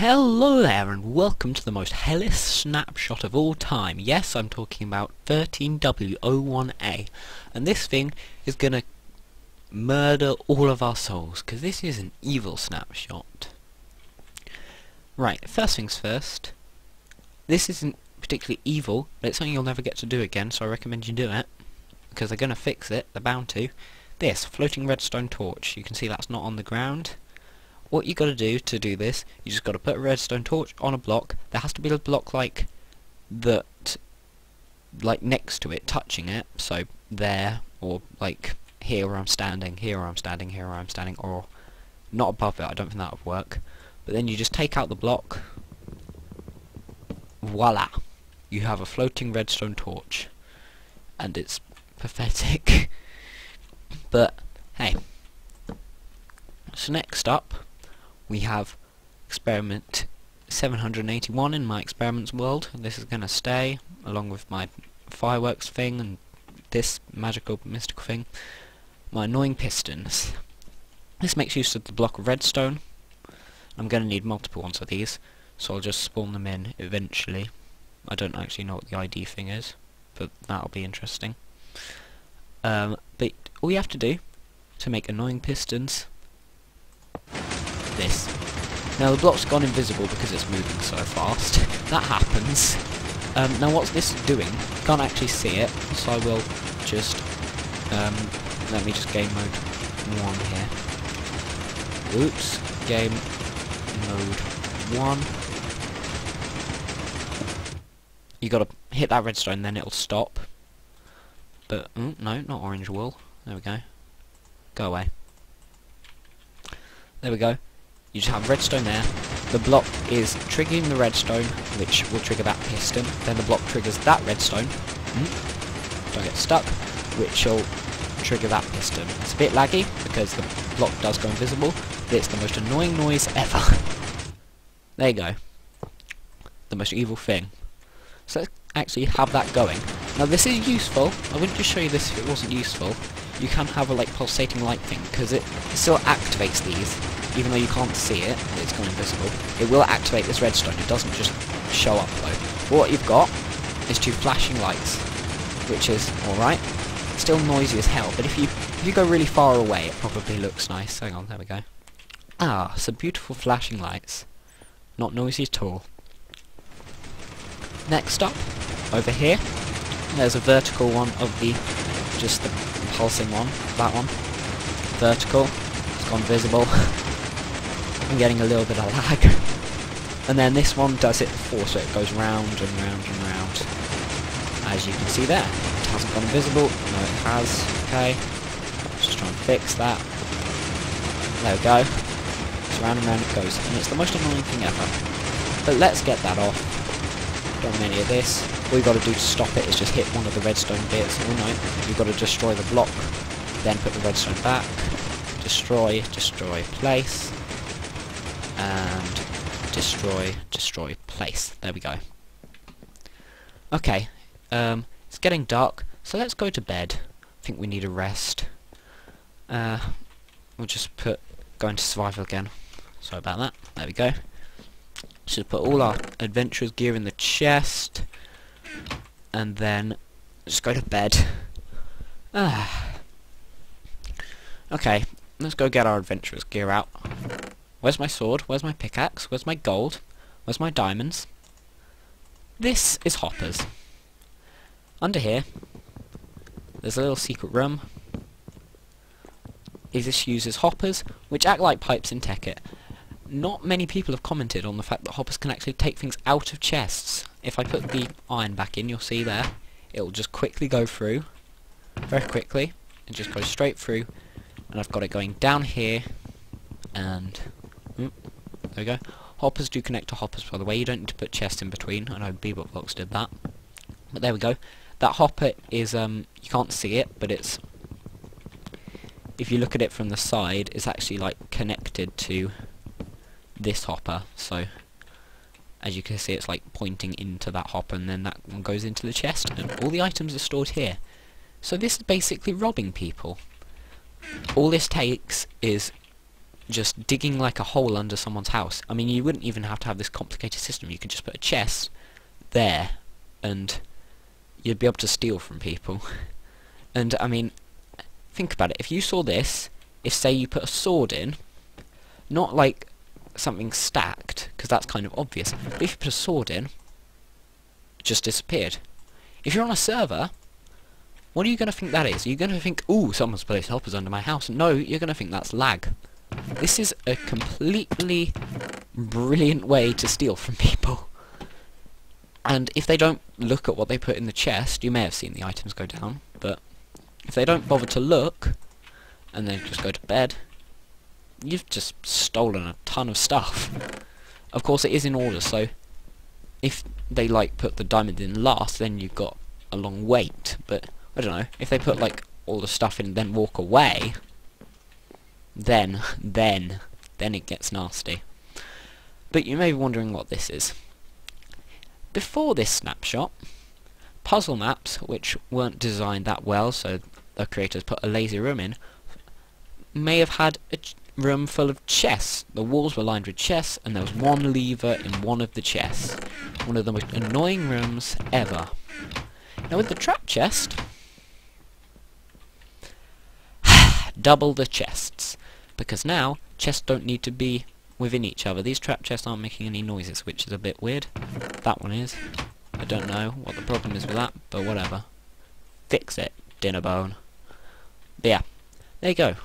Hello there and welcome to the most hellish snapshot of all time. Yes, I'm talking about 13W01A, and this thing is gonna murder all of our souls, because this is an evil snapshot. Right, first things first, this isn't particularly evil, but it's something you'll never get to do again, so I recommend you do it, because they're gonna fix it, they're bound to. This, floating redstone torch, you can see that's not on the ground. What you got to do this, you just got to put a redstone torch on a block. There has to be a block like that, like next to it, touching it. So there, or like here where I'm standing, here where I'm standing, here where I'm standing, or not above it. I don't think that would work. But then you just take out the block. Voila! You have a floating redstone torch, and it's pathetic. But hey. So next up, we have experiment 781 in my experiments world. This is going to stay, along with my fireworks thing and this magical, mystical thing. My annoying pistons. This makes use of the block of redstone. I'm going to need multiple ones of these, so I'll just spawn them in eventually. I don't actually know what the ID thing is, but that'll be interesting. But all you have to do to make annoying pistons, this. Now the block's gone invisible because it's moving so fast. That happens. Now what's this doing? Can't actually see it, so I will just let me just game mode 1 here. Oops, game mode 1. You gotta hit that redstone, then it'll stop. But no, not orange wool. There we go. Go away. There we go. You just have redstone there. The block is triggering the redstone, which will trigger that piston. Then the block triggers that redstone. Don't get stuck, which will trigger that piston. It's a bit laggy because the block does go invisible, but it's the most annoying noise ever. There you go. The most evil thing. So let's actually have that going. Now this is useful. I wouldn't just show you this if it wasn't useful. You can have a like pulsating light thing, because it still activates these, even though you can't see it, it's gone invisible. It will activate this redstone, it doesn't just show up though. But what you've got is 2 flashing lights, which is alright. Still noisy as hell, but if you go really far away, it probably looks nice. Hang on, there we go. Ah, some beautiful flashing lights. Not noisy at all. Next up, over here, there's a vertical one of the, just the pulsing one, that one. Vertical, it's gone visible. I'm getting a little bit of lag. And then this one does it before, so it goes round and round and round. As you can see there. It hasn't gone invisible. No, it has. Okay. Just try and fix that. There we go. It's round and round it goes. And it's the most annoying thing ever. But let's get that off. Don't want any of this. All you've got to do to stop it is just hit one of the redstone bits. Oh no, you've got to destroy the block, then put the redstone back, destroy, place, and destroy, place. There we go. Okay, it's getting dark, so let's go to bed. I think we need a rest. We'll just go into survival again. Sorry about that. There we go. Should put all our adventurer's gear in the chest, and then just go to bed. Okay, let's go get our adventurer's gear out. Where's my sword? Where's my pickaxe? Where's my gold? Where's my diamonds? This is hoppers. Under here, there's a little secret room. This uses hoppers, which act like pipes in Tekkit. Not many people have commented on the fact that hoppers can actually take things out of chests. If I put the iron back in, you'll see there, it'll just quickly go through, very quickly, and just go straight through, and I've got it going down here, and, there we go. Hoppers do connect to hoppers, by the way. You don't need to put chests in between. I know Bebop Blocks did that. But there we go. That hopper is, you can't see it, but it's, if you look at it from the side, it's actually like connected to this hopper, so as you can see it's like pointing into that hopper, and then that one goes into the chest, and all the items are stored here. So this is basically robbing people. All this takes is just digging like a hole under someone's house. I mean, you wouldn't even have to have this complicated system. You could just put a chest there, and you'd be able to steal from people. And I mean, think about it. If you saw this, if say you put a sword in, not like something stacked, because that's kind of obvious, but if you put a sword in, it just disappeared. If you're on a server, what are you going to think that is? Are you going to think, ooh, someone's placed helpers under my house? No, you're going to think that's lag. This is a completely brilliant way to steal from people. And if they don't look at what they put in the chest, you may have seen the items go down, but if they don't bother to look, and they just go to bed, you've just stolen a ton of stuff. Of course, it is in order, so if they like put the diamond in last, then you've got a long wait. But I don't know, if they put like all the stuff in and then walk away, then it gets nasty. But you may be wondering what this is. Before this snapshot, puzzle maps, which weren't designed that well, so the creators put a lazy room in, may have had a room full of chests. The walls were lined with chests, and there was one lever in one of the chests. One of the most annoying rooms ever. Now with the trap chest, double the chests, because now chests don't need to be within each other. These trap chests aren't making any noises, which is a bit weird. That one is. I don't know what the problem is with that, but whatever. Fix it, Dinnerbone. But yeah, there you go.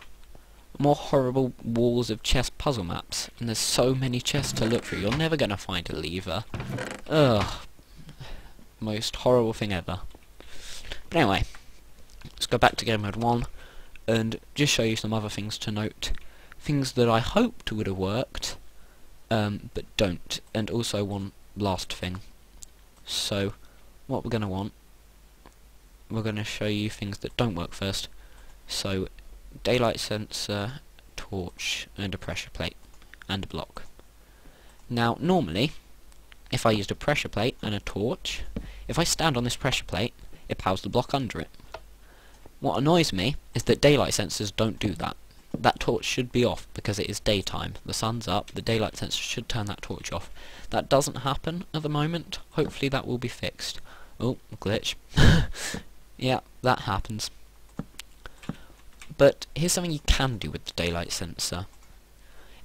More horrible walls of chest puzzle maps, and there's so many chests to look through. You're never gonna find a lever. Ugh. Most horrible thing ever. But anyway, let's go back to game mode 1 and just show you some other things to note. Things that I hoped would have worked, but don't. And also one last thing. So, what we're going to want, we're going to show you things that don't work first. So, daylight sensor, torch, and a pressure plate, and a block. Now, normally, if I used a pressure plate and a torch, if I stand on this pressure plate, it powers the block under it. What annoys me is that daylight sensors don't do that. That torch should be off because it is daytime. The sun's up, the daylight sensor should turn that torch off. That doesn't happen at the moment. Hopefully that will be fixed. Oh, glitch. Yeah, that happens. But here's something you can do with the daylight sensor.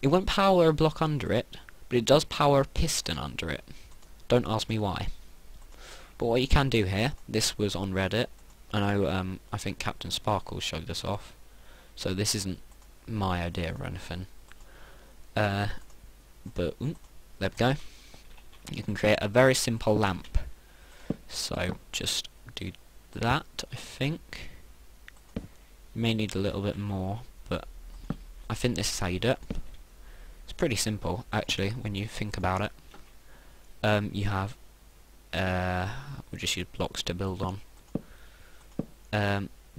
It won't power a block under it, but it does power a piston under it. Don't ask me why. But what you can do here, this was on Reddit. I think Captain Sparkle showed this off. So this isn't my idea or anything. But there we go. You can create a very simple lamp. So just do that, I think. You may need a little bit more, but I think this is how you do it. It's pretty simple, actually, when you think about it. You have we'll just use blocks to build on.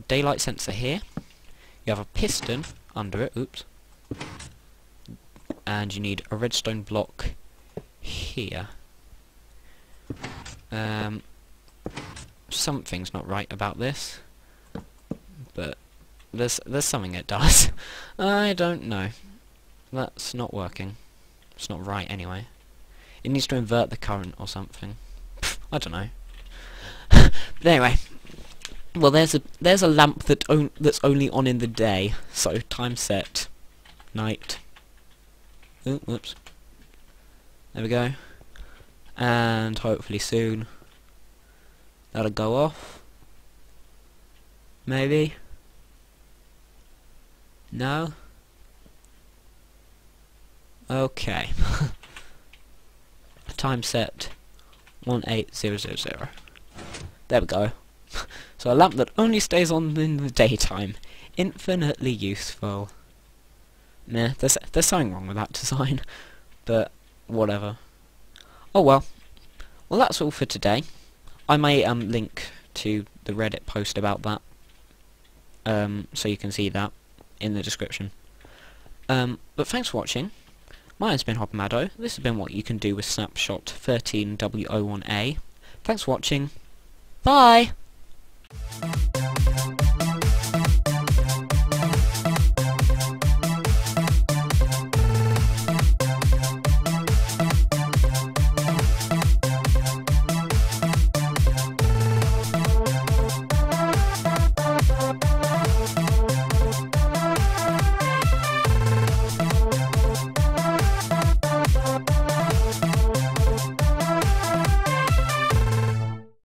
Daylight sensor here. You have a piston under it, oops, and you need a redstone block here. Something's not right about this, but there's something it does. I don't know. That's not working. It's not right anyway. It needs to invert the current or something. I don't know. But anyway. Well, there's a lamp that's only on in the day, so time set, night. Ooh, whoops. There we go. And hopefully soon that'll go off. Maybe. No. Okay. Time set 18000. There we go. So a lamp that only stays on in the daytime. Infinitely useful. Meh, there's something wrong with that design. But, whatever. Oh well. Well, that's all for today. I may link to the Reddit post about that. So you can see that in the description. But thanks for watching. My name's been Hoppermaddo. This has been what you can do with Snapshot 13W01A. Thanks for watching. Bye!